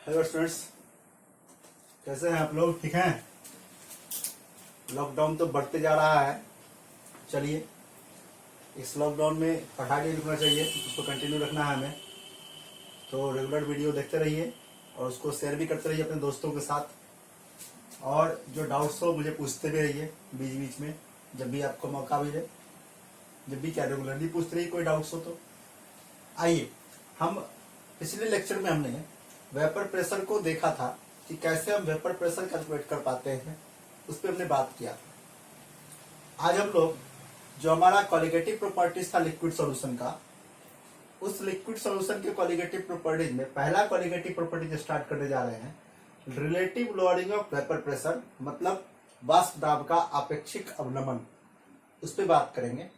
Hello students, कैसे हैं आप लोग? ठीक हैं? लॉकडाउन तो बढ़ते जा रहा है। चलिए, इस लॉकडाउन में पढ़ाई नहीं रुकना चाहिए, उसको कंटिन्यू रखना है हमें। तो रेगुलर वीडियो देखते रहिए और उसको शेयर भी करते रहिए अपने दोस्तों के साथ। और जो डाउट्स हो मुझे पूछते भी रहिए बीच बीच में, जब भी आपको मौका मिले। जब भी क्या, रेगुलरली पूछते रहिए कोई डाउट्स हो तो। आइए, हम पिछले लेक्चर में हमने वेपर प्रेशर को देखा था कि कैसे हम वेपर प्रेशर कैलकुलेट कर पाते हैं, उस पर हमने बात किया। आज हम लोग जो हमारा क्वालिटेटिव प्रॉपर्टीज था लिक्विड सॉल्यूशन का, उस लिक्विड सॉल्यूशन के क्वालिटेटिव प्रॉपर्टीज में पहला क्वालिटेटिव प्रॉपर्टीज स्टार्ट करने जा रहे हैं, relative lowering of vapour pressure, मतलब वाष्प दाब का आपेक्षिक अवनमन। उस पर बात करेंगे।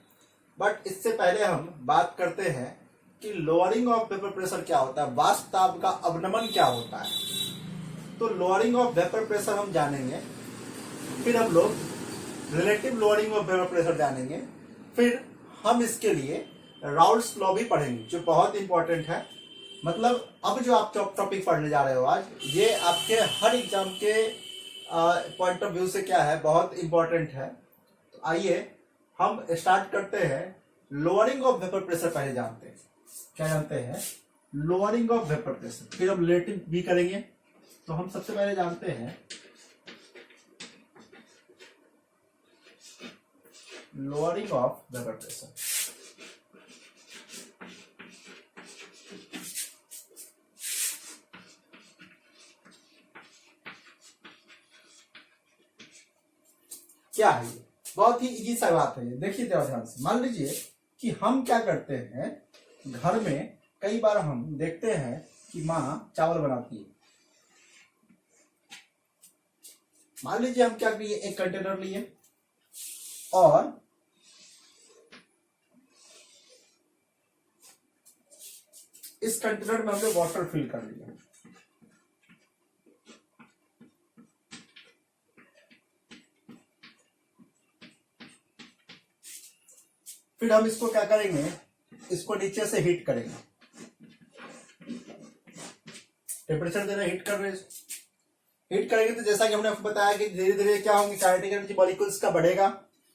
बट इससे पहले हम बात करते हैं कि लोअरिंग ऑफ वेपर प्रेशर क्या होता है, वाष्प दाब का अवनमन क्या होता है। तो लोअरिंग ऑफ वेपर प्रेशर हम जानेंगे, फिर हम लोग relative lowering of vapour pressure जानेंगे, फिर हम इसके लिए राउल्ट्स लॉ भी पढ़ेंगे जो बहुत इंपॉर्टेंट है। मतलब अब जो आप टॉपिक पढ़ने जा रहे हो आज, ये आपके हर एग्जाम के पॉइंट ऑफ व्यू से क्या है, बहुत इंपॉर्टेंट है। तो आइए हम स्टार्ट करते हैं। लोअरिंग ऑफ वेपर प्रेशर पहले जानते हैं। क्या जानते हैं? लोअरिंग ऑफ वेपर प्रेशर, फिर हम रिलेटिव भी करेंगे। तो हम सबसे पहले जानते हैं लोअरिंग ऑफ वेपर प्रेशर। क्या है ये? बहुत ही इजी सा बात है ये। देखिए ध्यान से, मान लीजिए कि हम क्या करते हैं, घर में कई बार हम देखते हैं कि माँ चावल बनाती है। मान लीजिए हम क्या किए, एक कंटेनर लिए और इस कंटेनर में हमने वाटर फिल कर लिया। फिर हम इसको क्या करेंगे, इसको नीचे से हीट करेंगे। टेम्परेचर देना, हीट कर रहे हैं। हीट करेंगे तो जैसा कि हमने आपको बताया कि धीरे धीरे क्या होंगे, काइनेटिक एनर्जी मॉलिक्यूल्स का बढ़ेगा।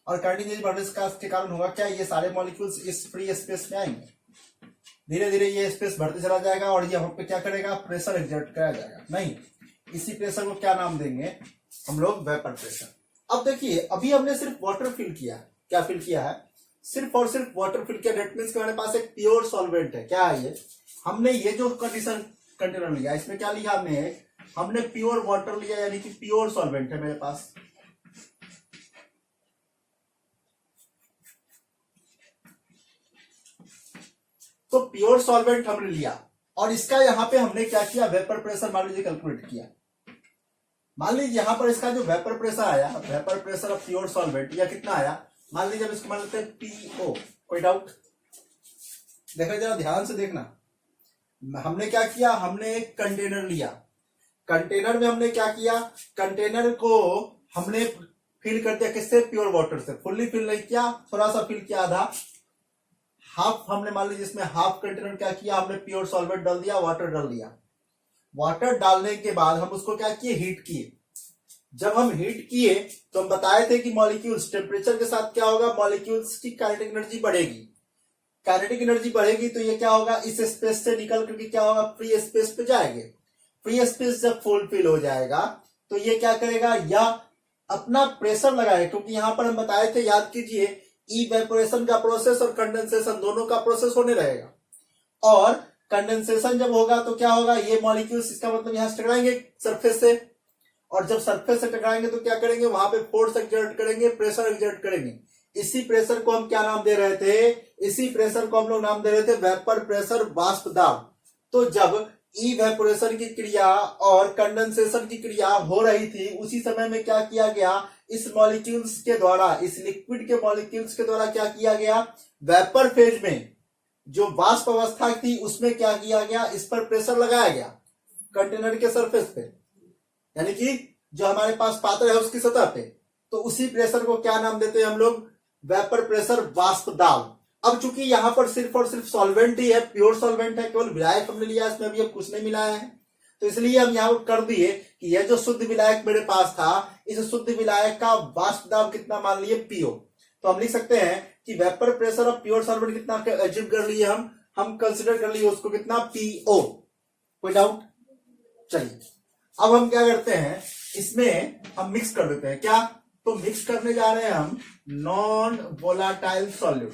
और काइनेटिक एनर्जी बढ़ने के कारण होगा क्या, ये सारे मॉलिक्यूल्स इस फ्री स्पेस में आएंगे। धीरे धीरे ये स्पेस बढ़ते चला जाएगा और ये हम पे क्या करेगा, प्रेशर एक्सर्ट कराया जाएगा। नहीं, इसी प्रेशर को क्या नाम देंगे हम लोग, वेपर प्रेशर। अब देखिए, अभी हमने सिर्फ वाटर फिल किया है। क्या फिल किया है? सिर्फ और सिर्फ वाटर फिल किया। डेट मीन्स हमारे पास एक प्योर सॉल्वेंट है। क्या है ये? हमने ये जो कंडीशन कंटेनर लिया, इसमें क्या लिया हमने प्योर वाटर लिया, यानी कि प्योर सॉल्वेंट है मेरे पास। तो प्योर सॉल्वेंट हमने लिया और इसका यहां पे हमने क्या किया, वेपर प्रेशर मान लीजिए कैलकुलेट किया। मान लीजिए यहां पर इसका जो वेपर प्रेशर आया, vapour pressure of pure solvent, या कितना आया, मान लीजिए हम इसको मान लेते हैं PO। कोई डाउट? देखो जरा ध्यान से देखना। हमने क्या किया, हमने एक कंटेनर लिया। कंटेनर में हमने क्या किया, कंटेनर को हमने फिल कर दिया। किससे? प्योर वाटर से। फुल्ली फिल नहीं किया, थोड़ा सा फिल किया, आधा, हाफ। हमने मान लीजिए इसमें हाफ कंटेनर क्या किया, हमने प्योर सॉल्वेंट डाल दिया, वाटर डाल दिया। वाटर डालने के बाद हम उसको क्या किए, हीट किए। जब हम हीट किए तो हम बताए थे कि मॉलिक्यूल्स टेम्परेचर के साथ क्या होगा, मॉलिक्यूल्स की काइनेटिक एनर्जी बढ़ेगी। काइनेटिक एनर्जी बढ़ेगी तो ये क्या होगा, इस स्पेस से निकल करके क्या होगा, फ्री स्पेस पे जाएंगे। फ्री स्पेस जब फुलफिल हो जाएगा तो ये क्या करेगा, या अपना प्रेशर लगाएगा। क्योंकि यहां पर हम बताए थे, याद कीजिए, इवेपोरेशन का प्रोसेस और कंडेंसेशन दोनों का प्रोसेस होने रहेगा। और कंडेंसेशन जब होगा तो क्या होगा, ये मॉलिक्यूल्स, इसका मतलब यहां से टकराएंगे सरफेस से, और जब सरफेस से टकराएंगे तो क्या करेंगे, वहां पे फोर्स एक्सर्ट करेंगे, प्रेशर एक्सर्ट करेंगे। इसी प्रेशर को हम क्या नाम दे रहे थे, इसी प्रेशर को हम लोग नाम दे रहे थे वेपर प्रेशर, वाष्प दाब। तो जब इवेपोरेशन की क्रिया और कंडेंसेशन की क्रिया हो रही थी, उसी समय में क्या किया गया, इस मॉलिक्यूल्स के द्वारा, इस लिक्विड के मॉलिक्यूल्स के द्वारा क्या किया गया, वेपर फेज में जो वाष्प अवस्था थी उसमें क्या किया गया, इस पर प्रेशर लगाया गया कंटेनर के सरफेस पे, यानी कि जो हमारे पास पात्र है उसकी सतह पे। तो उसी प्रेशर को क्या नाम देते हैं हम लोग, वेपर प्रेशर, वाष्प दाब। अब चूंकि यहां पर सिर्फ और सिर्फ सॉल्वेंट ही है, प्योर सॉल्वेंट है, केवल विलायक हमने लिया, इसमें अभी अब कुछ नहीं मिलाया है, तो इसलिए हम यहाँ कर दिए कि यह जो शुद्ध विलायक मेरे पास था, इस शुद्ध विलायक का वाष्प दाब कितना मान लिए पीओ। तो हम लिख सकते हैं कि vapour pressure of pure solvent कितना एज्यूम कर लिए, हम कंसिडर कर लिए उसको कितना, पीओ। कोई डाउट? चलिए अब हम क्या करते हैं, इसमें हम मिक्स कर देते हैं। क्या? तो मिक्स करने जा रहे हैं हम नॉन वोलाटाइल सॉल्यूट।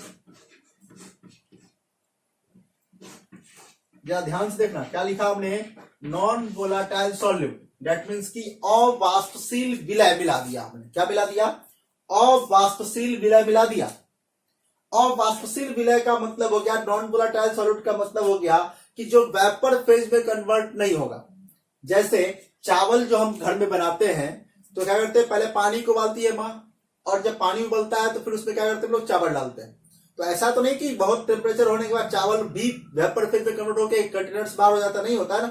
जरा ध्यान से देखना क्या लिखा हमने, non volatile solute. That means की अवाष्पशील विलय मिला दिया हमने। क्या मिला दिया? अवाष्पशील विलय मिला दिया। अवाष्पशील विलय का मतलब हो गया, नॉन वोलाटाइल सॉल्यूट का मतलब हो गया कि जो वेपर फेज में कन्वर्ट नहीं होगा। जैसे चावल जो हम घर में बनाते हैं तो क्या करते हैं, पहले पानी को उबालती है माँ, और जब पानी उबलता है तो फिर उसमें क्या करते हैं लोग, चावल डालते हैं। तो ऐसा तो नहीं कि बहुत टेम्परेचर होने के बाद चावल भी वेपर फेज में कन्वर्ट होकर कंटेनर्स बाहर हो जाता, नहीं होता ना।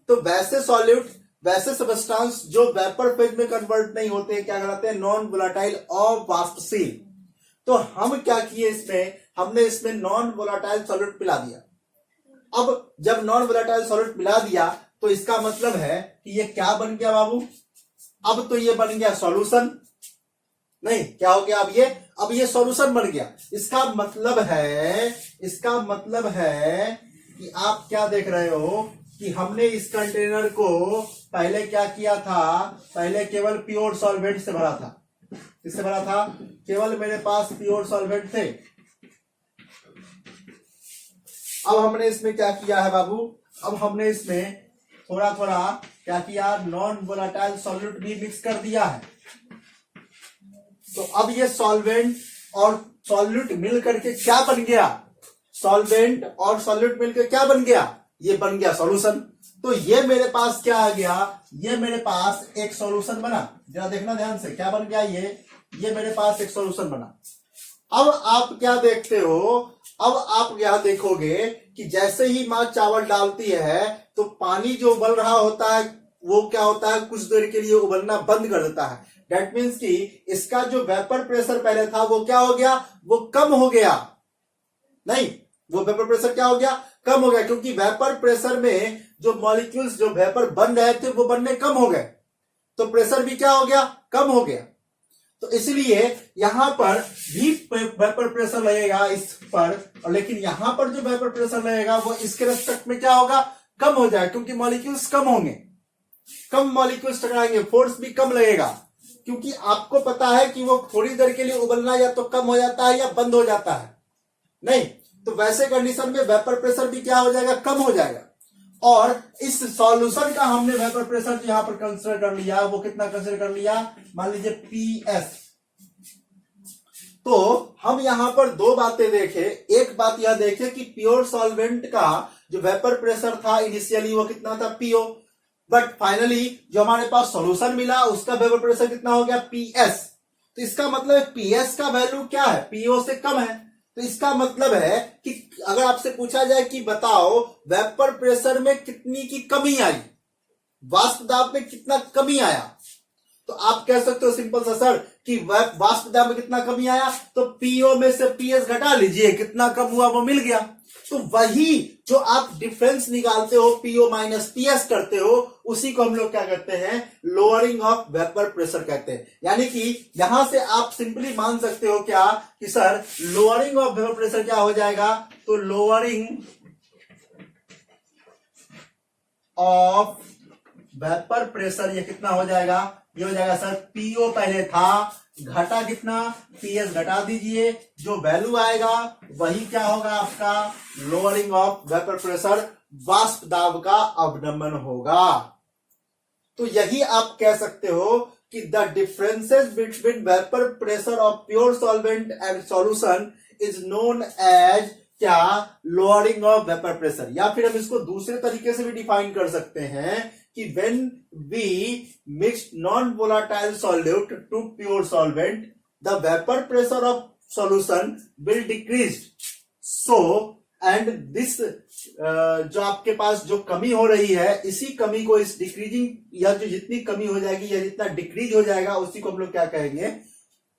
तो वैसे सॉल्यूट, वैसे सबस्टांस जो वेपर फेज में कन्वर्ट नहीं होते, क्या कहलाते हैं, नॉन वोलाटाइल अवाष्पशील। तो हम क्या किए इसमें, हमने इसमें नॉन वोलाटाइल सॉल्यूट मिला दिया। अब जब नॉन वोलाटाइल सॉल्यूट मिला दिया तो इसका मतलब है कि ये क्या बन गया बाबू, अब तो ये बन गया सॉल्यूशन। नहीं, क्या हो गया अब ये सॉल्यूशन बन गया। इसका मतलब है कि आप क्या देख रहे हो कि हमने इस कंटेनर को पहले क्या किया था, पहले केवल प्योर सॉल्वेंट से भरा था। किससे भरा था? केवल मेरे पास प्योर सॉल्वेंट थे। अब हमने इसमें क्या किया है बाबू, अब हमने इसमें थोड़ा थोड़ा क्या किया, नॉन वोलाटाइल सॉल्यूट भी मिक्स कर दिया है। तो अब ये सॉल्वेंट और सॉल्यूट मिल करके क्या बन गया, सॉल्वेंट और सॉल्यूट मिलकर क्या बन गया, ये बन गया सॉल्यूशन। तो ये मेरे पास क्या आ गया, ये मेरे पास एक सॉल्यूशन बना। जरा देखना ध्यान से, क्या बन गया ये मेरे पास एक सॉल्यूशन बना। अब आप क्या देखते हो, अब आप यहां देखोगे कि जैसे ही मां चावल डालती है तो पानी जो उबल रहा होता है वो क्या होता है, कुछ देर के लिए उबलना बंद कर देता है। दैट मीन्स कि इसका जो वेपर प्रेशर पहले था वो क्या हो गया, वो कम हो गया। नहीं, वो वेपर प्रेशर क्या हो गया, कम हो गया, क्योंकि वेपर प्रेशर में जो मॉलिक्यूल्स जो वेपर बन रहे थे वो बनने कम हो गए, तो प्रेशर भी क्या हो गया, कम हो गया। तो इसलिए यहां पर भी वेपर प्रेशर लगेगा इस पर, और लेकिन यहां पर जो वेपर प्रेशर लगेगा वो इसके रेस्पेक्ट में क्या होगा, कम हो जाए, क्योंकि मॉलिक्यूल्स कम होंगे, कम मॉलिक्यूल्स टकराएंगे, फोर्स भी कम लगेगा। क्योंकि आपको पता है कि वो थोड़ी देर के लिए उबलना या तो कम हो जाता है या बंद हो जाता है। नहीं, तो वैसे कंडीशन में वेपर प्रेशर भी क्या हो जाएगा, कम हो जाएगा। और इस सॉल्यूशन का हमने वेपर प्रेशर जो यहां पर कंसीडर कर लिया, वो कितना कंसीडर कर लिया, मान लीजिए पीएस। तो हम यहां पर दो बातें देखे। एक बात यह देखे कि प्योर सॉल्वेंट का जो वेपर प्रेशर था इनिशियली वो कितना था, पीओ, बट फाइनली जो हमारे पास सॉल्यूशन मिला उसका वेपर प्रेशर कितना हो गया, पीएस। तो इसका मतलब पीएस का वैल्यू क्या है, पीओ से कम है। तो इसका मतलब है कि अगर आपसे पूछा जाए कि बताओ वेपर प्रेशर में कितनी की कमी आई, वाष्प दाब में कितना कमी आया, तो आप कह सकते हो सिंपल सा सर कि वाष्प दाब में कितना कमी आया, तो पीओ में से पीएस घटा लीजिए, कितना कम हुआ वो मिल गया। तो वही जो आप डिफरेंस निकालते हो, पीओ माइनस पीएस करते हो, उसी को हम लोग क्या कहते हैं, लोअरिंग ऑफ वेपर प्रेशर कहते हैं। यानी कि यहां से आप सिंपली मान सकते हो क्या कि sir lowering of vapour pressure क्या हो जाएगा, तो लोअरिंग ऑफ वेपर प्रेशर ये कितना हो जाएगा, ये हो जाएगा सर पीओ पहले था, घटा कितना, पीएस घटा दीजिए, जो वैल्यू आएगा वही क्या होगा आपका, लोअरिंग ऑफ वेपर प्रेशर, वाष्प दाब का अवनमन होगा। तो यही आप कह सकते हो कि the differences between vapour pressure of pure solvent and solution is known as क्या, लोअरिंग ऑफ वेपर प्रेशर। या फिर हम इसको दूसरे तरीके से भी डिफाइन कर सकते हैं कि when we mix non-volatile solute to pure solvent, the vapor pressure of solution will decrease. So, and this जो आपके पास जो कमी हो रही है, इसी कमी को, इस डिक्रीजिंग या जो जितनी कमी हो जाएगी या जितना डिक्रीज हो जाएगा उसी को हम लोग क्या कहेंगे,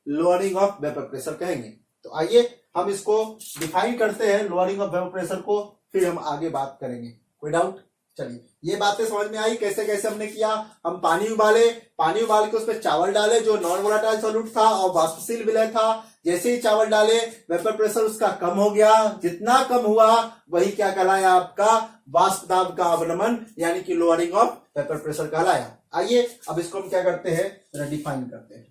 लोअरिंग ऑफ वेपर प्रेशर कहेंगे। तो आइए हम इसको डिफाइन करते हैं लोअरिंग ऑफ वेपर प्रेशर को, फिर हम आगे बात करेंगे। कोई डाउट? चलिए, ये बातें समझ में आई कैसे कैसे हमने किया। हम पानी उबाले, पानी उबाल के उसमें चावल डाले जो नॉन वोलाटाइल सॉल्यूट था और वाष्पशील विलय था। जैसे ही चावल डाले वेपर प्रेशर उसका कम हो गया, जितना कम हुआ वही क्या कहलाया आपका वाष्प दाब का अवनमन यानी कि लोअरिंग ऑफ वेपर प्रेशर कहलाया। आइए अब इसको हम क्या करते हैं, डिफाइन करते हैं।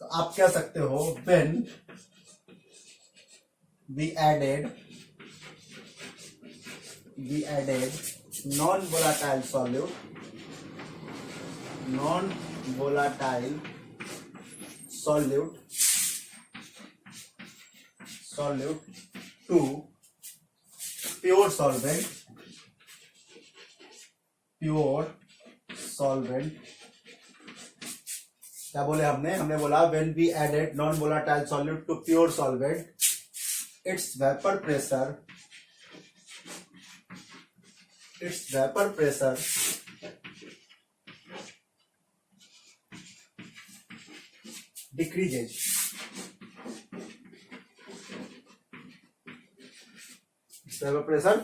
तो आप कह सकते हो when we added non-volatile solute to pure solvent क्या बोले हमने बोला when we added non-volatile solute to pure solvent, its vapor pressure decreases. Its vapor pressure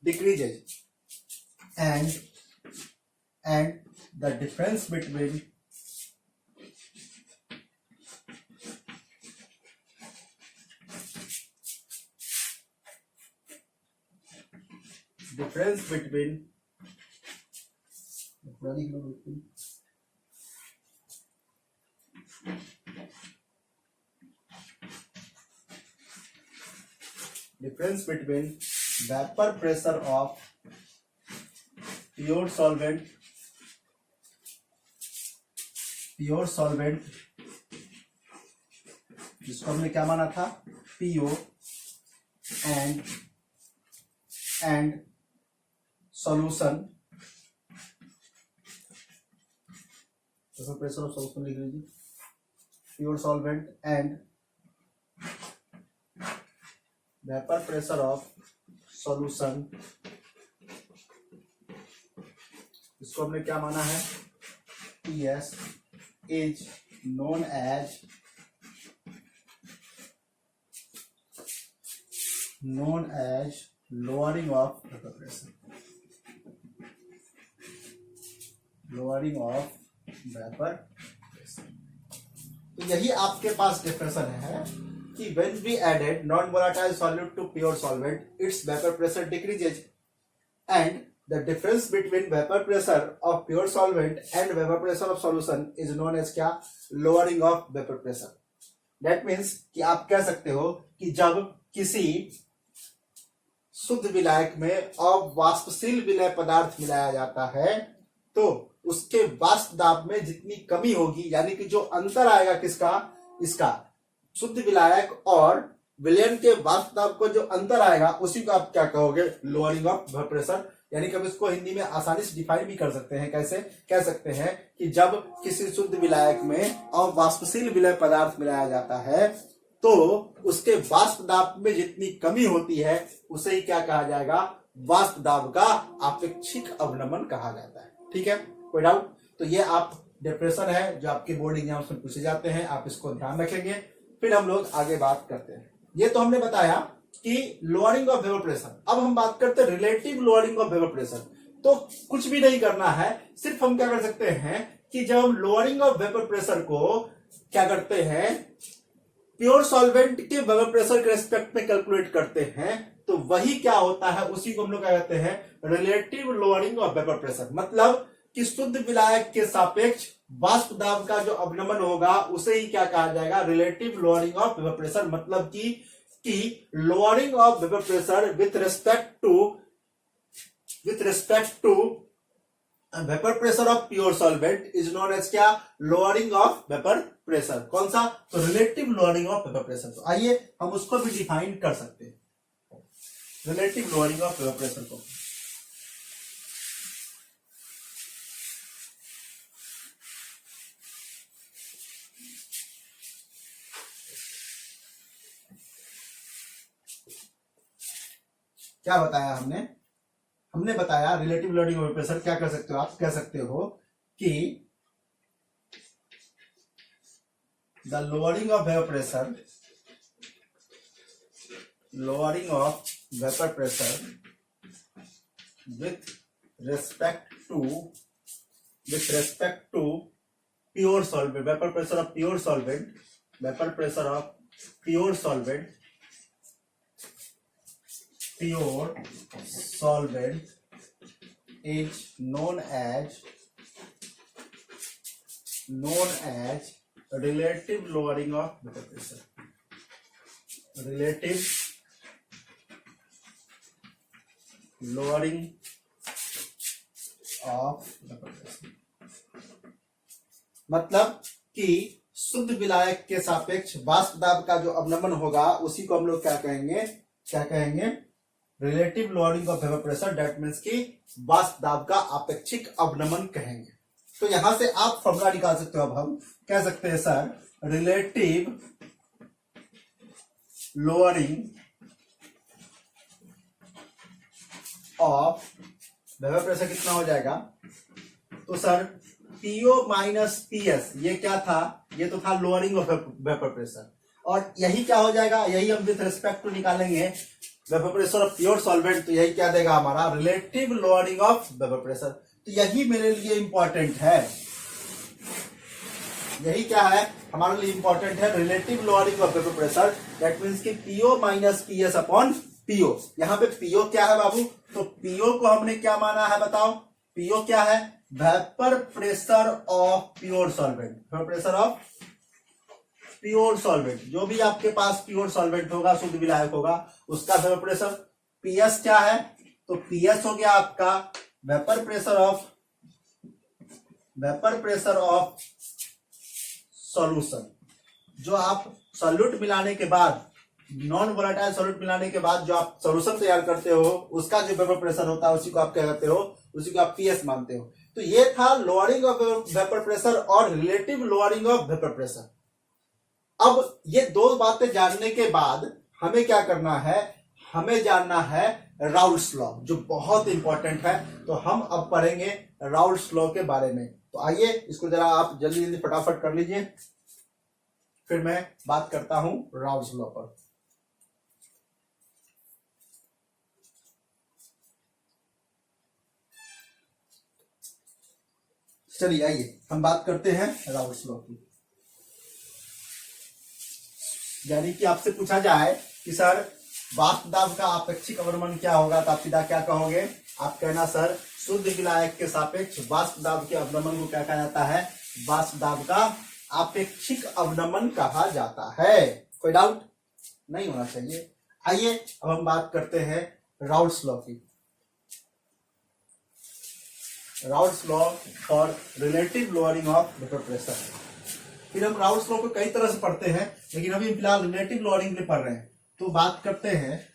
decreases, and the difference between difference between vapor pressure of pure solvent जिसको हमने क्या माना था PO and solution, vapor pressure of solution लिख लीजिए, pure solvent and vapor pressure of solution, इसको हमने क्या माना है PS is known as lowering of vapor pressure, तो यही आपके पास डिफरेंशन है कि when we added non-volatile solute to pure solvent, its vapor pressure decreases, and the difference between vapor pressure of pure solvent and vapor pressure of solution is known as क्या lowering of vapor pressure. That means कि आप कह सकते हो कि जब किसी शुद्ध विलायक में अवाष्पशील विलय पदार्थ मिलाया जाता है तो उसके वाष्प दाब में जितनी कमी होगी, यानी कि जो अंतर आएगा किसका, इसका शुद्ध विलायक और विलयन के वाष्प दाब को जो अंतर आएगा उसी को आप क्या कहोगे लोअरिंग ऑफ वेपर प्रेशर। यानी कि हम इसको हिंदी में आसानी से डिफाइन भी कर सकते हैं। कैसे कह सकते हैं कि जब किसी शुद्ध विलायक में अवाष्पशील विलय पदार्थ मिलाया जाता है तो उसके वाष्प दाब में जितनी कमी होती है उसे ही क्या कहा जाएगा वाष्प दाब का आपेक्षिक अवनमन कहा जाता है। ठीक है, कोई डाउट? तो ये आप डिप्रेशन है जो आपके बोर्ड एग्जाम्स में पूछे जाते हैं, आप इसको ध्यान रखेंगे। फिर हम लोग आगे बात करते हैं। ये तो हमने बताया कि लोअरिंग ऑफ वेपर प्रेशर। अब हम बात करते हैं relative lowering of vapour pressure. तो कुछ भी नहीं करना है, सिर्फ हम क्या कर सकते हैं कि जब हम लोअरिंग ऑफ वेपर प्रेशर को क्या करते हैं प्योर सॉल्वेंट के वेपर प्रेशर के रेस्पेक्ट में कैलकुलेट करते हैं तो वही क्या होता है उसी को हम लोग क्या कहते हैं relative lowering of vapour pressure. मतलब कि शुद्ध विलायक के सापेक्ष वाष्प दाब का जो अवनमन होगा उसे ही क्या कहा जाएगा relative lowering of vapour pressure. मतलब कि lowering of vapour pressure with respect to vapour pressure of pure solvent is known as क्या लोअरिंग ऑफ वेपर प्रेशर। कौन सा? तो relative lowering of vapour pressure. तो आइए हम उसको भी डिफाइन कर सकते हैं relative lowering of vapour pressure को। क्या बताया हमने हमने बताया रिलेटिव लोअरिंग ऑफ प्रेशर क्या कर सकते हो, आप कह सकते हो कि the lowering of vapour pressure, lowering of vapor pressure with respect to pure solvent, vapor pressure of pure solvent, vapor pressure of pure solvent, pure solvent is known as relative lowering of vapor pressure, relative lowering of vapor pressure। मतलब कि शुद्ध विलायक के सापेक्ष वाष्प दाब का जो अवनमन होगा उसी को हम लोग क्या कहेंगे, relative lowering of vapour pressure, that means कि वाष्प दाब का आपेक्षिक अवनमन कहेंगे। तो यहां से आप फॉर्मूला निकाल सकते हो। अब हम कह सकते हैं sir relative lowering of vapour pressure कितना हो जाएगा, तो सर पीओ माइनस पीएस, ये क्या था, ये तो था लोअरिंग ऑफ वेपर प्रेशर, और यही क्या हो जाएगा, यही हम विथ रिस्पेक्ट टू निकालेंगे vapour pressure of pure solvent, तो यही क्या देगा हमारा relative lowering of vapour pressure. तो यही मेरे लिए इंपॉर्टेंट है, यही क्या है हमारे लिए इंपॉर्टेंट है, relative lowering of vapour pressure, that means कि PO minus PS upon PO. यहाँ पे पीओ क्या है बाबू, तो पीओ को हमने क्या माना है बताओ, पीओ क्या है, vapour pressure of pure solvent, vapour pressure of pure solvent, जो भी आपके पास प्योर सॉल्वेंट होगा, शुद्ध विलायक होगा, उसका वेपर प्रेशर। पीएस क्या है, तो पीएस हो गया आपका वेपर प्रेशर ऑफ सॉल्यूशन, जो आप सॉल्यूट मिलाने के बाद, नॉन वोलेटाइल सॉल्यूट मिलाने के बाद जो आप सॉल्यूशन तैयार करते हो, उसका जो वेपर प्रेशर होता है उसी को आप क्या करते हो, उसी को आप पीएस मानते हो। तो ये था लोअरिंग ऑफ वेपर प्रेशर और relative lowering of vapour pressure. अब ये दो बातें जानने के बाद हमें क्या करना है, हमें जानना है राउल्ट्स लॉ, जो बहुत इंपॉर्टेंट है। तो हम अब पढ़ेंगे राउल्ट्स लॉ के बारे में। तो आइए इसको जरा आप जल्दी जल्दी फटाफट कर लीजिए, फिर मैं बात करता हूं राउल्ट्स लॉ पर। चलिए आइए हम बात करते हैं राउल्ट्स लॉ की। यानी कि आपसे पूछा जाए कि सर वाष्प दाब का आपेक्षिक अवनमन क्या होगा, तो आप सीधा क्या कहोगे, आप कहना सर शुद्ध विलायक के सापेक्ष वाष्प दाब के अवनमन को क्या कहा जाता है, वाष्प दाब का आपेक्षिक अवनमन कहा जाता है। कोई डाउट नहीं होना चाहिए। आइए अब हम बात करते हैं राउल्ट्स लॉ की। Raoult's law for relative lowering of vapour pressure. फिर हम राउल्ट्स लॉ को कई तरह से पढ़ते हैं, लेकिन अभी फिलहाल रिलेटिव लोअरिंग में पढ़ रहे हैं। तो बात करते हैं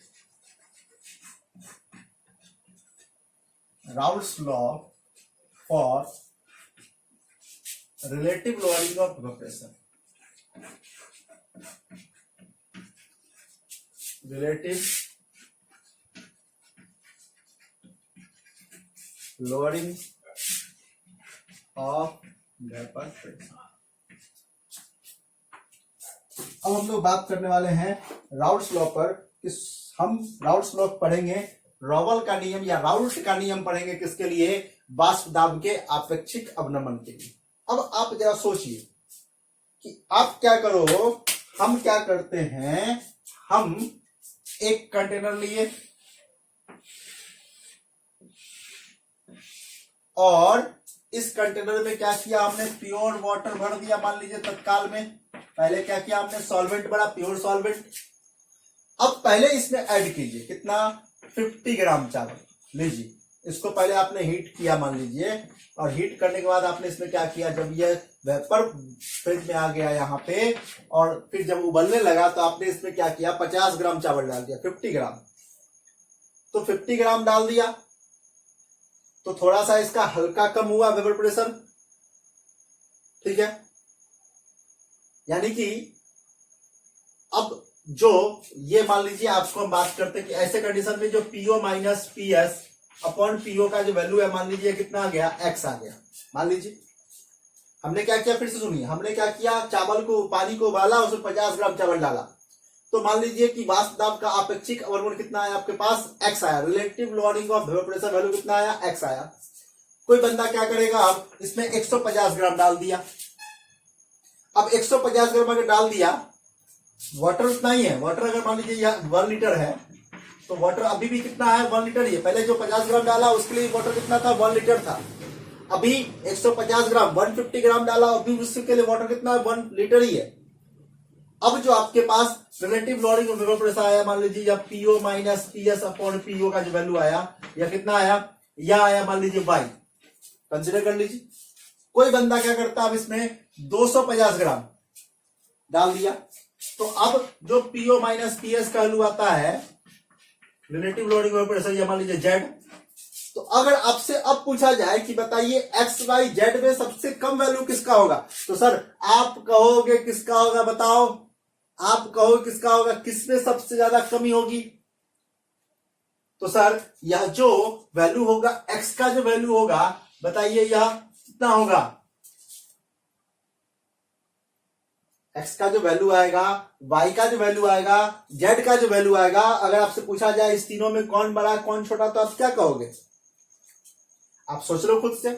Raoult's law for relative lowering of vapour pressure. Relative lowering of vapour pressure. अब हम लोग बात करने वाले हैं राउल्ट्स लॉ पर। हम राउल्ट्स लॉ पढ़ेंगे, रॉवल का नियम या राउल्ट का नियम पढ़ेंगे किसके लिए, वाष्प दाब के आपेक्षिक अवनमन के लिए। अब आप जरा सोचिए कि आप क्या करो, हम क्या करते हैं, हम एक कंटेनर लिए और इस कंटेनर में क्या किया हमने, प्योर वाटर भर दिया। मान लीजिए तत्काल में पहले क्या किया हमने, सॉल्वेंट भरा, प्योर सॉल्वेंट। अब पहले इसमें ऐड कीजिए कितना, 50 ग्राम चावल लीजिए। इसको पहले आपने हीट किया मान लीजिए, और हीट करने के बाद आपने इसमें क्या किया, जब ये वेपर फेज में आ गया यहाँ पे, और फिर जब उबलने लगा तो आपने इसमें क्या किया, 50 ग्राम चावल डाल दिया, 50 ग्राम। तो 50 ग्राम डाल दिया तो थोड़ा सा इसका हल्का कम हुआ वेपर प्रेशर, ठीक है। यानी कि अब जो ये मान लीजिए आपको हम बात करते हैं कि ऐसे कंडीशन में जो PO minus PS upon PO का जो वैल्यू है मान लीजिए कितना आ गया, एक्स आ गया। मान लीजिए हमने क्या किया, फिर से सुनिए, हमने क्या किया, चावल को पानी को उबाला, उसमें 50 ग्राम चावल डाला, तो मान लीजिए कि वाष्प दाब का अपेक्षिक अवरोधन कितना आया आपके पास, एक्स आया। Relative lowering of vapour pressure value कितना आया, एक्स आया। कोई बंदा क्या करेगा, अब इसमें 150 ग्राम डाल दिया। अब 150 ग्राम अगर डाल दिया, वाटर उतना ही है, वाटर अगर मान लीजिए 1 लीटर है, तो वाटर अभी भी कितना है, 1 लीटर ही है। पहले जो 50 ग्राम डाला उसके लिए वाटर कितना था, 1 लीटर था। अभी 150 ग्राम 150 ग्राम डाला, अभी उसके लिए वाटर कितना है, 1 लीटर ही है। अब जो आपके पास relative lowering of vapour pressure आया, मान लीजिए या PO minus PS upon PO का जो वैल्यू आया, या कितना आया, या आया मान लीजिए वाई, कंसिडर कर लीजिए। कोई बंदा क्या करता है, अब इसमें 250 ग्राम डाल दिया, तो अब जो पीओ माइनस पीएस का वैल्यू आता है relative lowering of vapour pressure, या मान लीजिए जेड, तो अगर आपसे अब पूछा जाए कि बताइए एक्स वाई जेड में सबसे कम वैल्यू किसका होगा, तो सर आप कहोगे किसका होगा, बताओ आप कहो किसका होगा, किसमें सबसे ज्यादा कमी होगी। तो सर यह जो वैल्यू होगा, एक्स का जो वैल्यू होगा, बताइए यह कितना होगा, एक्स का जो वैल्यू आएगा, वाई का जो वैल्यू आएगा, जेड का जो वैल्यू आएगा, अगर आपसे पूछा जाए इस तीनों में कौन बड़ा कौन छोटा, तो आप क्या कहोगे। आप सोच लो खुद से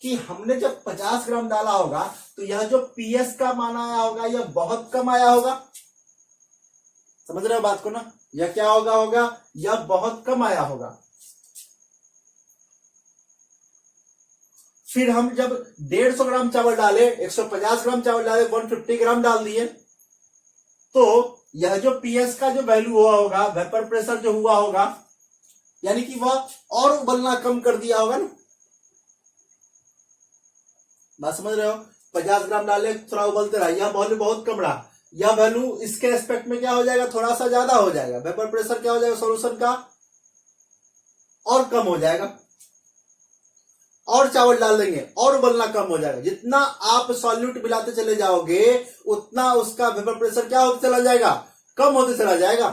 कि हमने जब 50 ग्राम डाला होगा, तो यह जो पीएस का मान आया होगा, यह बहुत कम आया होगा। समझ रहे हो बात को ना, यह क्या होगा, यह बहुत कम आया होगा। फिर हम जब 150 ग्राम चावल डाले, 150 ग्राम चावल डाले, 150 ग्राम डाल दिए, तो यह जो पीएस का जो वैल्यू हुआ होगा, वेपर प्रेशर जो हुआ होगा, यानी कि वह और उबलना कम कर दिया होगा ना। बात समझ रहे हो, 50 ग्राम डाले, थोड़ा उबलते रहा, यह वैल्यू बहुत कम रहा, यह वैल्यू इसके रेस्पेक्ट में क्या हो जाएगा, थोड़ा सा ज्यादा हो जाएगा। वेपर प्रेशर क्या हो जाएगा सॉल्यूशन का, और कम हो जाएगा, और चावल डाल देंगे और उबलना कम हो जाएगा। जितना आप सॉल्यूट मिलाते चले जाओगे, उतना उसका वेपर प्रेशर क्या होते चला जाएगा, कम होते चला जाएगा।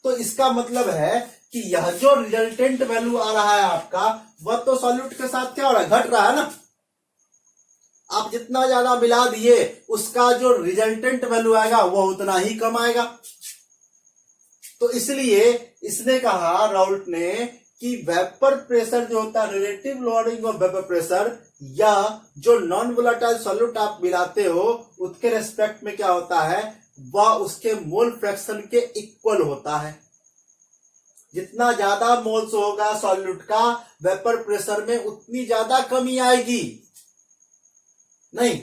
तो इसका मतलब है कि यह जो रिजल्टेंट वैल्यू आ रहा है आपका, वह तो सॉल्यूट के साथ क्या हो रहा है, घट रहा है ना। आप जितना ज्यादा मिला दिए, उसका जो रिजल्टेंट वैल्यू आएगा वो उतना ही कम आएगा। तो इसलिए इसने कहा, राउल्ट ने, कि वेपर प्रेशर जो होता है, relative lowering of vapour pressure, या जो नॉन वोलेटाइल सॉल्यूट आप मिलाते हो, उसके रेस्पेक्ट में क्या होता है, वह उसके मोल फ्रैक्शन के इक्वल होता है। जितना ज्यादा मोल्स होगा सॉल्यूट का, वेपर प्रेशर में उतनी ज्यादा कमी आएगी। नहीं,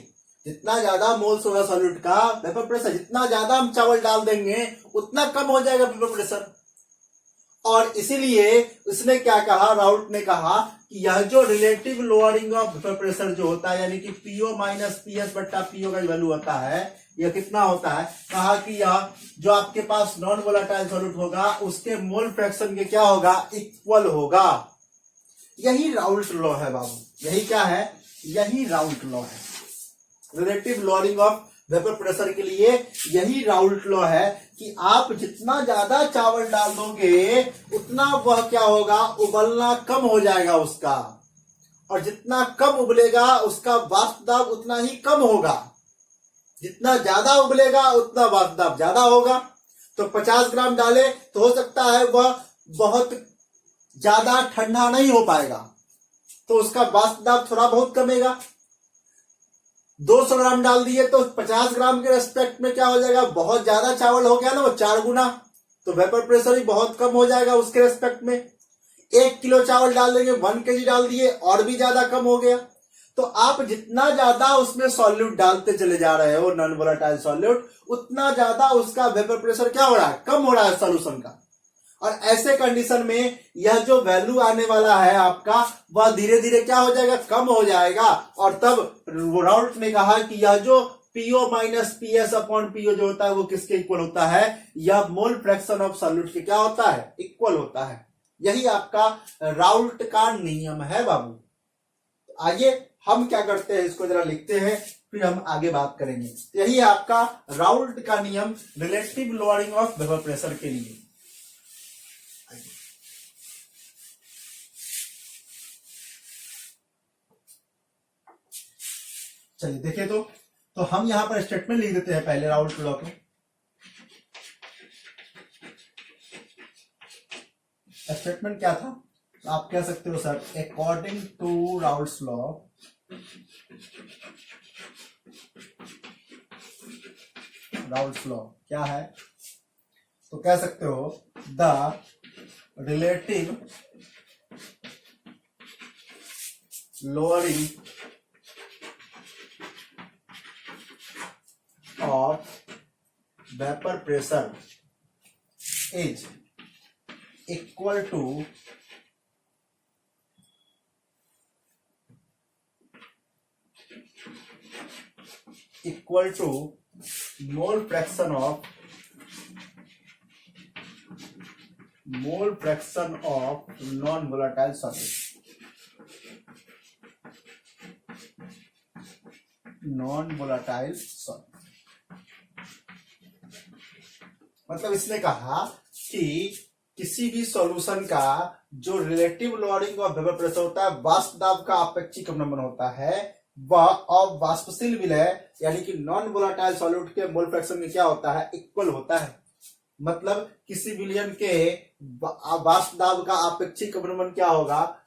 जितना ज्यादा मोल्स होगा सॉल्यूट का, वेपर प्रेशर जितना ज्यादा हम चावल डाल देंगे, उतना कम हो जाएगा वेपर प्रेशर। और इसीलिए इसने क्या कहा, राउल्ट ने कहा कि यह जो relative lowering of vapour pressure जो होता है, यानी कि पीओ माइनस पीएस बट्टा पीओ का वैल्यू होता है, यह कितना होता है, कहा कि यह जो आपके पास नॉन वोलेटाइल सॉल्यूट होगा, उसके मोल फ्रैक्शन के क्या होगा, इक्वल होगा। यही राउल्ट लॉ है बाबू, यही क्या है, यही राउल्ट लॉ है। Relative lowering of vapour pressure के लिए यही राउल्ट लॉ है कि आप जितना ज्यादा चावल डाल दोगे, उतना वह क्या होगा, उबलना कम हो जाएगा उसका, और जितना कम उबलेगा उसका वाष्प दाब उतना ही कम होगा। जितना ज्यादा उबलेगा उतना वाष्प दाब ज्यादा होगा। तो 50 ग्राम डाले तो हो सकता है वह बहुत ज्यादा ठंडा नहीं हो पाएगा, तो उसका वाष्प दाब थोड़ा बहुत कमेगा। 200 ग्राम डाल दिए तो 50 ग्राम के रेस्पेक्ट में क्या हो जाएगा, बहुत ज्यादा चावल हो गया ना, वो 4 गुना, तो वेपर प्रेशर भी बहुत कम हो जाएगा उसके रेस्पेक्ट में। 1 किलो चावल डाल देंगे, 1 kg डाल दिए, और भी ज्यादा कम हो गया। तो आप जितना ज्यादा उसमें सॉल्यूट डालते चले जा रहे हो, नॉन वोलेटाइल सॉल्यूट, उतना ज्यादा उसका वेपर प्रेशर क्या हो रहा है, कम हो रहा है सॉल्यूशन का। और ऐसे कंडीशन में यह जो वैल्यू आने वाला है आपका, वह धीरे धीरे क्या हो जाएगा, कम हो जाएगा। और तब राउल्ट ने कहा कि यह जो PO minus PS upon PO जो होता है, वो किसके इक्वल होता है, यह मोल फ्रैक्शन ऑफ सॉल्यूट के क्या होता है, इक्वल होता है। यही आपका राउल्ट का नियम है बाबू। आइए हम क्या करते हैं, इसको जरा लिखते हैं, फिर हम आगे बात करेंगे। यही है आपका राउल्ट का नियम relative lowering of vapour pressure के लिए। चलिए देखिए, तो हम यहां पर स्टेटमेंट लिख देते हैं पहले राउल्ट लॉ के। स्टेटमेंट क्या था, तो आप कह सकते हो sir, according to Raoult's law क्या है, तो कह सकते हो the relative lowering of vapour pressure is equal to mole fraction of non volatile solid. मतलब इसने कहा कि किसी भी सॉल्यूशन का जो relative lowering of vapour pressure होता है, वाष्प दाब का अपेक्षिक अवनमन होता है, वह अवाष्पशील विलय यानी कि नॉन वोलेटाइल सॉल्यूट के मोल फ्रैक्शन में क्या होता है, इक्वल होता है। मतलब किसी विलयन के वाष्प दाब का अपेक्षिक अवनमन क्या होगा,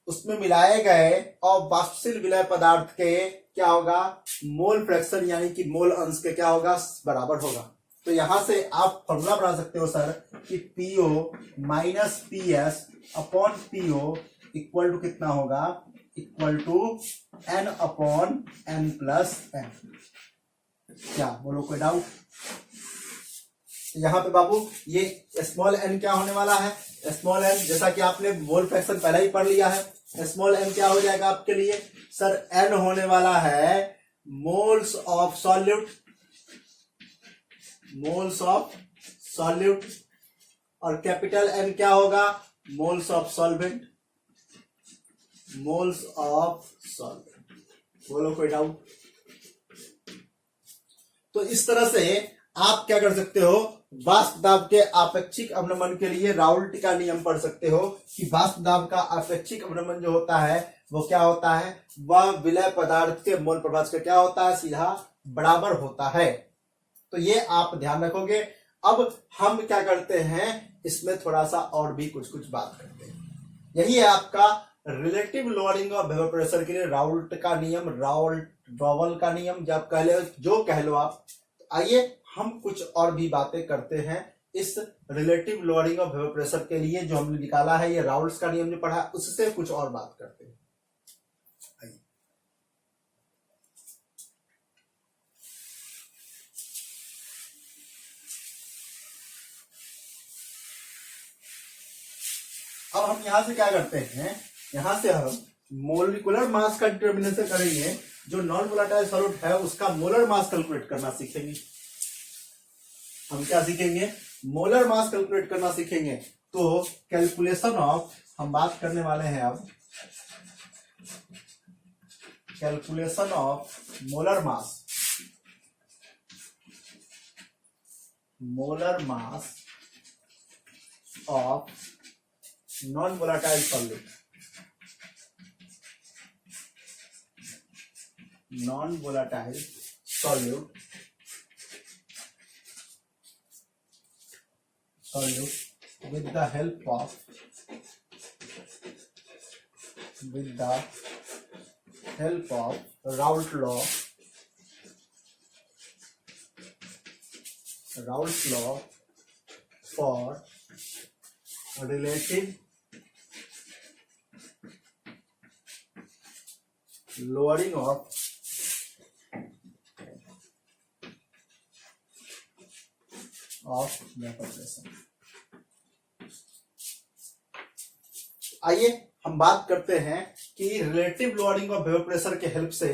उसमें मिलाए गए अवाष्पशील विलय पदार्थ के क्या होगा, मोल फ्रैक्शन यानी कि मोल अंश के क्या होगा, बराबर होगा। तो यहां से आप फॉर्मूला बना सकते हो सर कि PO minus PS upon PO equal to कितना होगा, equal to N upon N plus N। क्या बोलो, कोई डाउट? यहां पे बाबू ये स्मॉल n क्या होने वाला है, स्मॉल n जैसा कि आपने मोल फ्रैक्शन पहले ही पढ़ लिया है, स्मॉल n क्या हो जाएगा आपके लिए सर, n होने वाला है मोल्स ऑफ सॉल्यूट, और कैपिटल N क्या होगा, मोल्स ऑफ सॉल्वेंट। बोलो कोई डाउट? तो इस तरह से आप क्या कर सकते हो, वाष्प दाब के अपेक्षिक अवनमन के लिए राउल्ट का नियम पढ़ सकते हो कि वाष्प दाब का अपेक्षिक अवनमन जो होता है वो क्या होता है, वह विलय पदार्थ के मोल प्रभाव का क्या होता है, सीधा बराबर होता है। तो ये आप ध्यान रखोगे। अब हम क्या करते हैं, इसमें थोड़ा सा और भी कुछ बात करते हैं। यही है आपका relative lowering of vapour pressure के लिए राउल्ट का नियम, राउल्ट-डॉवल का नियम, जब कह लो आप। आइए हम कुछ और भी बातें करते हैं इस relative lowering of vapour pressure के लिए जो हमने निकाला है, ये राउल्ट्स का नियम जो पढ़ा, उससे कुछ और बात करते हैं। अब हम यहां से क्या करते हैं, यहां से हम मोलिकुलर मास का डिटर्मिनेशन करेंगे, जो नॉन वोलेटाइल सॉल्यूट है उसका मोलर मास कैलकुलेट करना सीखेंगे। हम क्या सीखेंगे, मोलर मास कैलकुलेट करना सीखेंगे। तो कैलकुलेशन ऑफ, हम बात करने वाले हैं अब calculation of molar mass of non volatile solute, with the help of Raoult law for relative lowering of vapour pressure. आइए हम बात करते हैं कि relative lowering of vapour pressure के हेल्प से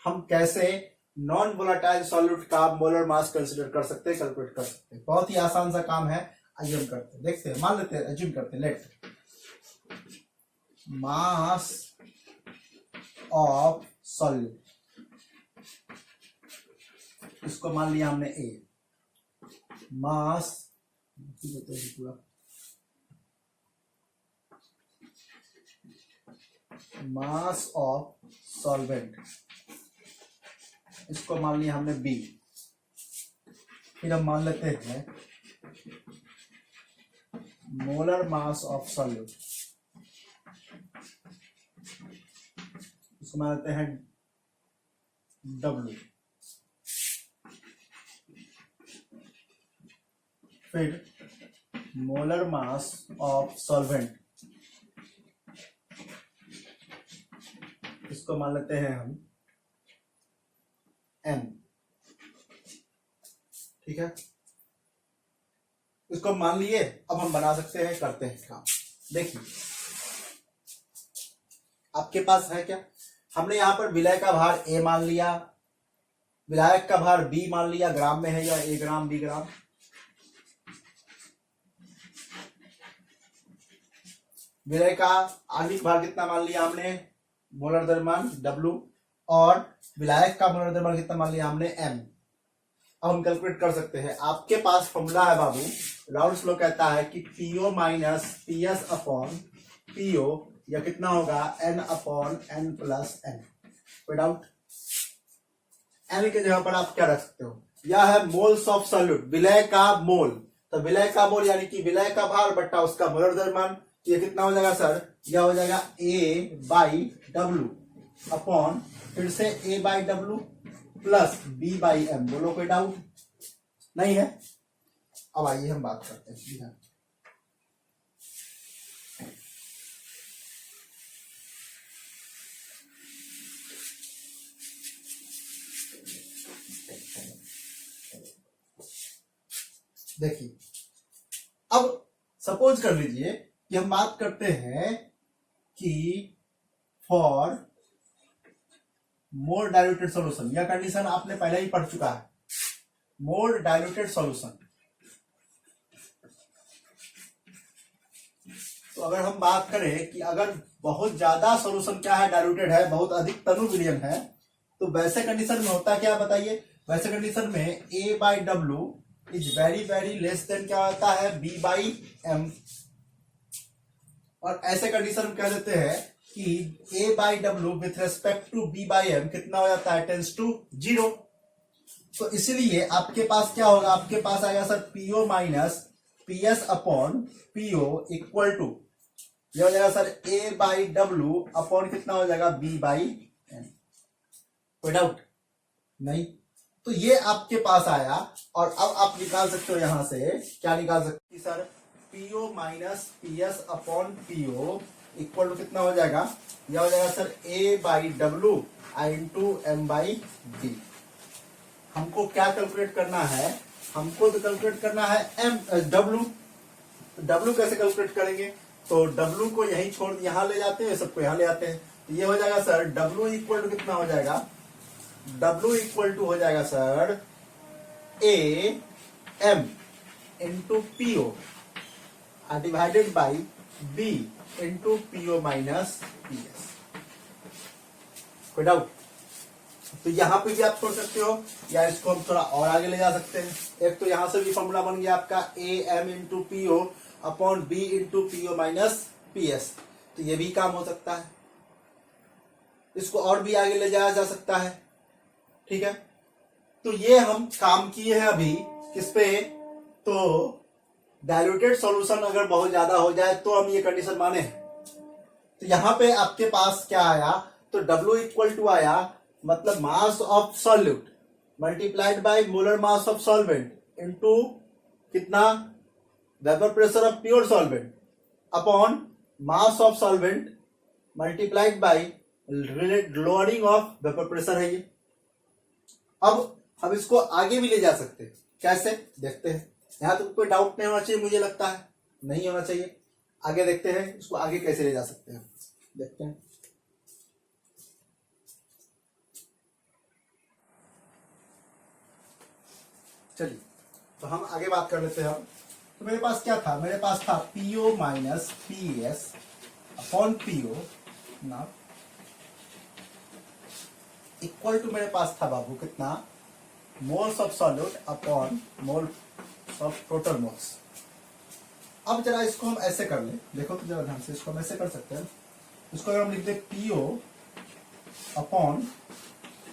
हम कैसे नॉन वोलेटाइल सॉल्यूट का मोलर मास कंसीडर कर सकते हैं, कैलकुलेट कर सकते हैं। बहुत ही आसान सा काम है। आइए हम करते हैं, देखते हैं, मान लेते हैं, एज्यूम करते हैं, लेट मास ऑफ सॉल्यूट, इसको मान लिया हमने ए, मास पूरा मास ऑफ सॉल्वेंट इसको मान लिया हमने बी। फिर हम मान लेते हैं मोलर मास ऑफ सॉल्यूट, इसको मान लेते हैं W। फिर मोलर मास ऑफ सॉल्वेंट, इसको मान लेते हैं हम M। ठीक है, इसको मान लिए। अब हम बना सकते हैं, करते हैं काम। देखिए आपके पास है क्या, हमने यहां पर विलय का भार A मान लिया, विलायक का भार B मान लिया, ग्राम में है या A ग्राम B ग्राम। विलय का आणविक भार कितना मान लिया हमने, मोलर द्रव्यमान W, और विलायक का मोलर द्रव्यमान कितना मान लिया हमने M। अब हम कैलकुलेट कर सकते हैं। आपके पास फॉर्मूला है बाबू, राउल्स लॉ कहता है कि PO minus PS upon PO, या कितना होगा N upon N plus N। कोई डाउट? N के जगह पर आप क्या रख सकते हो, यह है मोल्स ऑफ सॉल्यूट, विलय का मोल। तो विलय का मोल यानी कि विलय का भार बट्टा उसका मोलर द्रव्यमान, ये कितना हो जाएगा सर, यह हो जाएगा A/W अपॉन फिर से A/W प्लस B/M। बोलो कोई डाउट नहीं है? अब आइए हम बात करते हैं। देखिए अब सपोज कर लीजिए कि हम बात करते हैं कि फॉर मोर डाइल्यूटेड सॉल्यूशन, यह कंडीशन आपने पहले ही पढ़ चुका है, मोर डाइल्यूटेड सॉल्यूशन। तो अगर हम बात करें कि अगर बहुत ज्यादा सॉल्यूशन क्या है, डाइल्यूटेड है, बहुत अधिक तनु विलयन है, तो वैसे कंडीशन में होता क्या बताइए, वैसे कंडीशन में A/W is very very less than क्या होता है B/M। और ऐसे कंडीशन में कह देते हैं कि A/W with respect to B/M कितना हो जाता है, टेंस टू 0। तो इसलिए आपके पास क्या होगा, आपके पास आएगा sir PO minus PS upon PO equal to, यह हो जाएगा सर A/W अपॉन कितना हो जाएगा B/M। कोई डाउट नहीं? तो ये आपके पास आया। और अब आप निकाल सकते हो यहां से, क्या निकाल सकते हैं sir, PO minus PS upon PO equal to कितना हो जाएगा, यह हो जाएगा सर A/W इंटू M/B। हमको क्या कैलकुलेट करना है, हमको तो कैलकुलेट करना है W। W कैसे कैलकुलेट करेंगे, तो W को यहीं छोड़ यहां ले जाते हैं, सबको यहां ले आते हैं। तो ये हो जाएगा सर W इक्वल टू कितना हो जाएगा, W इक्वल टू हो जाएगा sir AM into PO divided by B into PO minus PS। कोई डाउट? तो यहां पे भी आप छोड़ सकते हो, या इसको हम थोड़ा और आगे ले जा सकते हैं। एक तो यहां से भी फॉर्मूला बन गया आपका AM into PO upon B into PO minus PS। तो ये भी काम हो सकता है, इसको और भी आगे ले जाया जा सकता है। ठीक है, तो ये हम काम किए हैं अभी किस पे, तो डाइल्यूटेड सॉल्यूशन अगर बहुत ज्यादा हो जाए तो हम ये कंडीशन माने। तो यहां पे आपके पास क्या आया, तो W इक्वल टू आया, मतलब mass of solute multiplied by molar mass of solvent into कितना, vapour pressure of pure solvent upon mass of solvent multiplied by lowering of vapour pressure है ये। अब हम इसको आगे भी ले जा सकते हैं, कैसे देखते हैं। यहां तो कोई डाउट नहीं होना चाहिए, मुझे लगता है नहीं होना चाहिए। आगे देखते हैं इसको आगे कैसे ले जा सकते हैं, देखते हैं। चलिए तो हम आगे बात कर लेते हैं। हम तो मेरे पास क्या था, मेरे पास था PO minus PS upon PO ना इक्वल टू, मेरे पास था बाबू कितना, moles of solute upon mole of total moles. अब जरा इसको हम ऐसे कर ले, देखो तो जरा ध्यान से, इसको हम ऐसे कर सकते हैं। इसको अगर हम लिख दे PO upon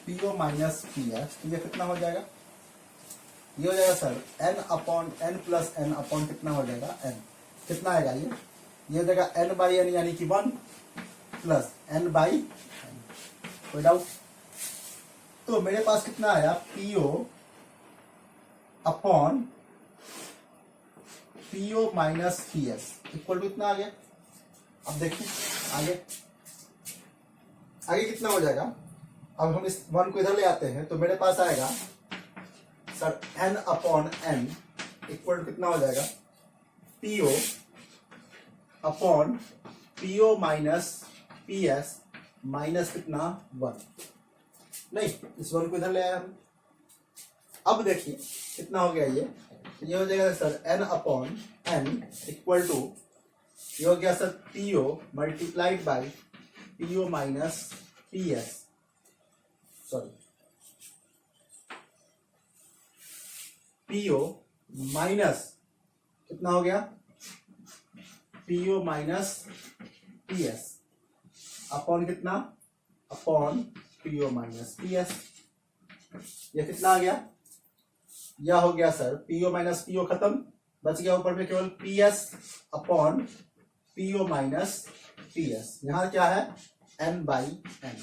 PO minus P S, तो ये कितना हो जाएगा, ये हो जाएगा sir N upon N plus N upon कितना हो जाएगा एन, कितना आएगा ये हो जाएगा एन बाई एन यानी कि 1 प्लस एन बाई एन। कोई डाउट? तो मेरे पास कितना आया PO upon PO minus P S equal to कितना आ गया। अब देखिए आगे आगे कितना हो जाएगा। अब हम इस 1 को इधर ले आते हैं तो मेरे पास आएगा sir n upon N equal to कितना हो जाएगा PO upon PO minus P S minus कितना 1, नहीं इस 1 को इधर ले आया हम। अब देखिए कितना हो गया ये हो जाएगा sir n upon N equal to ये हो गया sir PO multiplied by PO minus P S, sorry PO minus कितना हो गया PO minus P S upon कितना upon PO minus P S. ये कितना आ गया, यह हो गया सर पीओ माइनस पीओ खत्म, बच गया ऊपर में केवल P S upon PO minus P S. यहां क्या है एन बाई एन।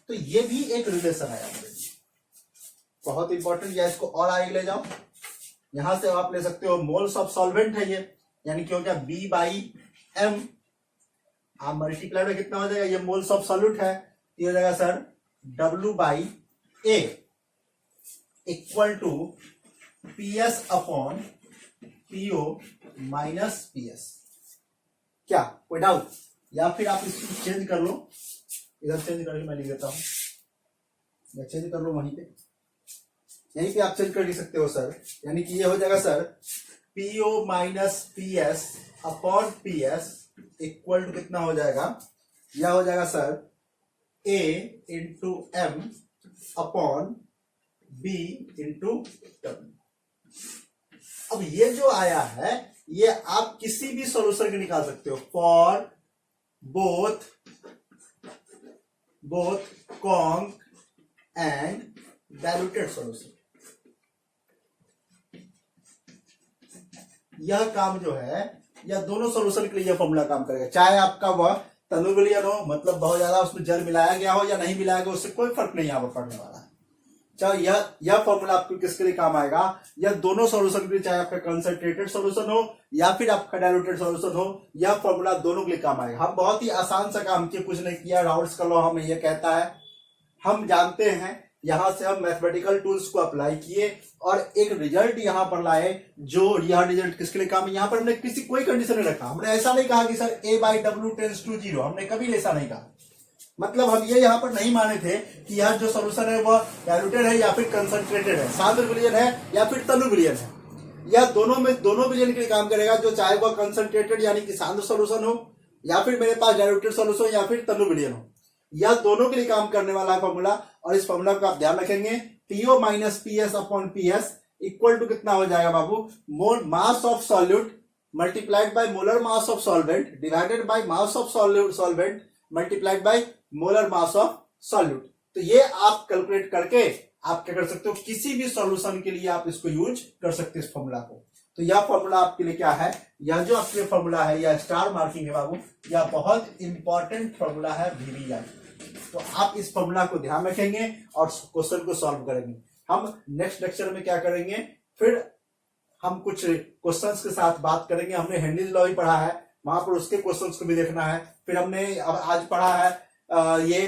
तो ये भी एक रिलेशन है बहुत इंपॉर्टेंट, या इसको और आगे ले जाओ। यहां से आप ले सकते हो मोल्स ऑफ सॉल्वेंट है ये, यानी कि हो गया बी बाई एम, आप मल्टीप्लाई में कितना हो जाएगा, ये मोल्स ऑफ सॉल्यूट है, ये हो जाएगा sir W by A equal to P S upon PO minus P S. क्या कोई डाउट? या फिर आप इसको चेंज कर लो, इधर चेंज करके मैं लिख देता हूं, या चेंज कर लो वहीं पे, यहीं पे आप चेंज कर सकते हो सर। यानी कि ये हो जाएगा sir PO minus P S upon P S equal to कितना हो जाएगा, यह हो जाएगा sir a into m upon b into डब्ल्यू। अब ये जो आया है ये आप किसी भी सॉल्यूशन के निकाल सकते हो for both conc and diluted solution. यह काम जो है यह दोनों सॉल्यूशन के लिए यह फॉर्मूला काम करेगा, चाहे आपका वह तनु विलयन हो, मतलब बहुत ज्यादा उसमें जल मिलाया गया हो या नहीं मिलाया गया, उससे कोई फर्क नहीं यहाँ पर पड़ने वाला है। चाहे यह फॉर्मूला आपको किसके लिए काम आएगा, यह दोनों सॉल्यूशन के लिए, चाहे आपका कंसंट्रेटेड सॉल्यूशन हो या फिर आपका डाइल्यूटेड सॉल्यूशन हो, यह फॉर्मूला दोनों के लिए काम आएगा। हम बहुत ही आसान सा काम किया, कुछ नहीं किया, राउल्स का लॉ हमें यह कहता है, हम जानते हैं, यहां से हम मैथमेटिकल टूल्स को अप्लाई किए और एक रिजल्ट यहां पर लाए, जो यह रिजल्ट किसके लिए काम है। यहां पर हमने कोई कंडीशन नहीं रखा, हमने ऐसा नहीं कहा कि sir a by W tends to 0, हमने कभी ऐसा नहीं कहा। मतलब हम ये यहाँ पर नहीं माने थे कि यह जो सोल्यूशन है वह डाइल्यूटेड है या फिर कंसंट्रेटेड है, सांद्र विलयन है या फिर तनु विलयन है। यह दोनों विलयन के लिए काम करेगा, जो चाहे वह कंसंट्रेटेड यानी कि सांद्र सोल्यूशन हो या फिर मेरे पास डाइल्यूटेड सोल्यूशन या फिर तनु विलयन हो, यह दोनों के लिए काम करने वाला है फॉर्मूला। और इस फॉर्मूला को आप ध्यान रखेंगे, PO minus P S upon P S equal to कितना हो जाएगा बाबू, mole mass of solute multiplied by molar mass of solvent divided by mass of solvent multiplied by molar mass of solute. तो ये आप कैलकुलेट करके आप क्या कर सकते हो, किसी भी सॉल्यूशन के लिए आप इसको यूज कर सकते हो इस फॉर्मूला को। तो यह फॉर्मूला आपके लिए क्या है, यह जो आपके फॉर्मूला है, यह स्टार मार्किंग है बाबू, यह बहुत इंपॉर्टेंट फॉर्मूला है VBI। तो आप इस फॉर्मूला को ध्यान रखेंगे और क्वेश्चन को सॉल्व करेंगे। हम नेक्स्ट लेक्चर में क्या करेंगे, फिर हम कुछ क्वेश्चंस के साथ बात करेंगे। हमने हेनरीज लॉ ही पढ़ा है, वहां पर उसके क्वेश्चंस को भी देखना है। फिर हमने आज पढ़ा है ये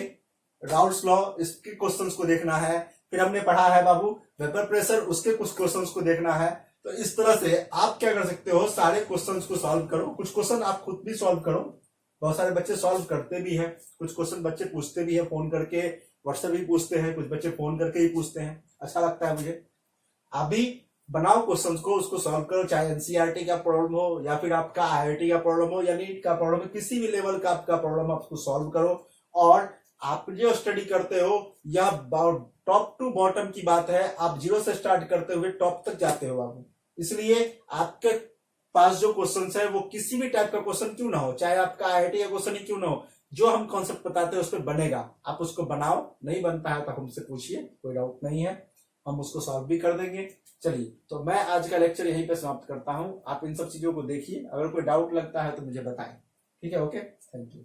राउल्स लॉ, इसके क्वेश्चंस को देखना है। फिर हमने पढ़ा है बाबू वेपर प्रेशर, उसके कुछ क्वेश्चंस को देखना है। तो इस तरह से आप क्या कर सकते हो, सारे क्वेश्चंस को सॉल्व करो। कुछ क्वेश्चन आप खुद भी सॉल्व करो, बहुत सारे बच्चे सॉल्व करते भी हैं, कुछ क्वेश्चन बच्चे पूछते भी हैं, फोन करके व्हाट्सएप भी पूछते हैं, कुछ बच्चे फोन करके ही पूछते हैं, अच्छा लगता है मुझे। आप भी बनाओ क्वेश्चंस को, उसको सॉल्व करो, चाहे एनसीईआरटी का प्रॉब्लम हो या फिर आपका आईआईटी का प्रॉब्लम हो या नीट का प्रॉब्लम हो, किसी भी लेवल का आपका प्रॉब्लम आप उसको सॉल्व करो। और आप जो स्टडी करते हो या टॉप टू बॉटम की बात है, आप 0 से स्टार्ट करते हुए टॉप तक जाते हो बाबू। इसलिए आपके पास जो क्वेश्चन है वो किसी भी टाइप का क्वेश्चन क्यों ना हो, चाहे आपका आईआईटी का क्वेश्चन ही क्यों ना हो, जो हम कॉन्सेप्ट बताते हैं उस पर बनेगा, आप उसको बनाओ, नहीं बनता है तो हमसे पूछिए, कोई डाउट नहीं है, हम उसको सॉल्व भी कर देंगे। चलिए, तो मैं आज का लेक्चर यहीं पे समाप्त करता हूं। आप इन सब चीजों को देखिए, अगर कोई डाउट लगता है तो मुझे बताएं। ठीक है, ओके, थैंक यू।